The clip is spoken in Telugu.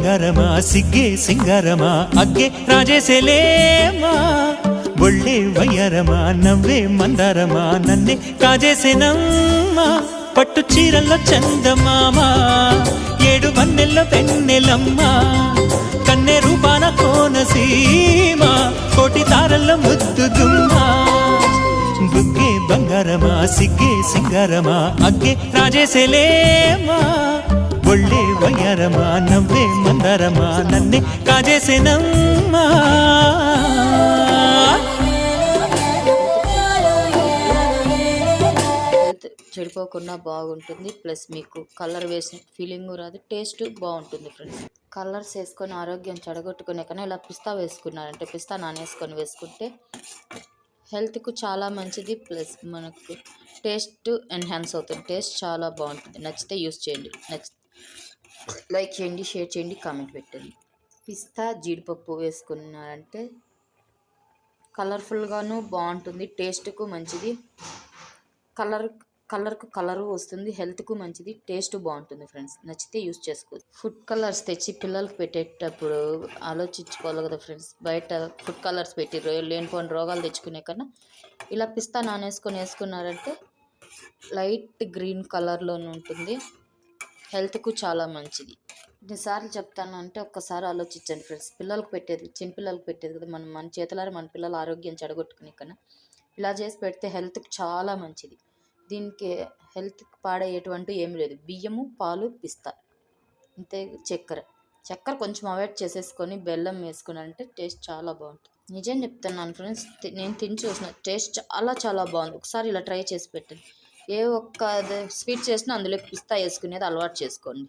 బంగారమా సిగ్గే సింగారమా అగ్గే రాజేసేలేమా ఒళ్ళే వయ్యారమా నవ్వే మందారమా నన్నే కాజేసేనమ్మా పట్టు చీరల్లో చందమామా ఏడు వన్నెల్లో పెన్నెలమ్మా కన్నె రూపాన కోనసీమ కోటి తారల్లో ముద్దుదుమ్మా బుగ్గే బంగారమా సిగ్గే సింగారమా అగ్గే రాజేసేలేమా ఒళ్ళే వయ్యారమా నవ్వే మందారమా నన్నే కాజేసేనమ్మా చెడిపోకుండా బాగుంటుంది. ప్లస్ మీకు కలర్ వేసిన ఫీలింగ్ రాదు, టేస్ట్ బాగుంటుంది ఫ్రెండ్స్. కలర్స్ వేసుకొని ఆరోగ్యం చెడగొట్టుకునే కన్నా ఇలా పిస్తా వేసుకున్నారంటే పిస్తా నానేసుకొని వేసుకుంటే హెల్త్కు చాలా మంచిది. ప్లస్ మనకు టేస్ట్ ఎన్హాన్స్ అవుతుంది, టేస్ట్ చాలా బాగుంటుంది. నచ్చితే యూస్ చేయండి, లైక్ చేయండి, షేర్ చేయండి, కామెంట్ పెట్టండి. పిస్తా జీడిపప్పు వేసుకున్నారంటే కలర్ఫుల్గాను బాగుంటుంది, టేస్ట్కు మంచిది, కలర్కు కలరు వస్తుంది, హెల్త్కు మంచిది, టేస్ట్ బాగుంటుంది ఫ్రెండ్స్. నచ్చితే యూస్ చేసుకోవచ్చు. ఫుడ్ కలర్స్ తెచ్చి పిల్లలకు పెట్టేటప్పుడు ఆలోచించుకోవాలి కదా ఫ్రెండ్స్. బయట ఫుడ్ కలర్స్ పెట్టి లేనిపోని రోగాలు తెచ్చుకునే కన్నా ఇలా పిస్తా నానేసుకొని వేసుకున్నారంటే లైట్ గ్రీన్ కలర్లోనే ఉంటుంది, హెల్త్కు చాలా మంచిది. ఎన్నిసార్లు చెప్తాను అంటే ఒక్కసారి ఆలోచించండి ఫ్రెండ్స్. పిల్లలకు పెట్టేది, చిన్నపిల్లలకు పెట్టేది కదా, మన చేతులారా మన పిల్లల ఆరోగ్యం చెడగొట్టుకునే కన్నా ఇలా చేసి పెడితే హెల్త్కి చాలా మంచిది. దీనికి హెల్త్కి పాడేటువంటి ఏమి లేదు. బియ్యము, పాలు, పిస్తా, అంతే. చక్కెర కొంచెం అవాయిడ్ చేసేసుకొని బెల్లం వేసుకున్నారంటే టేస్ట్ చాలా బాగుంటుంది. నిజం చెప్తున్నాను ఫ్రెండ్స్, నేను తిని చూసిన టేస్ట్ చాలా బాగుంది. ఒకసారి ఇలా ట్రై చేసి పెట్టండి. ఏ ఒక్క స్వీట్ చేసినా అందులో పిస్తా వేసుకునేది అలవాటు చేసుకోండి.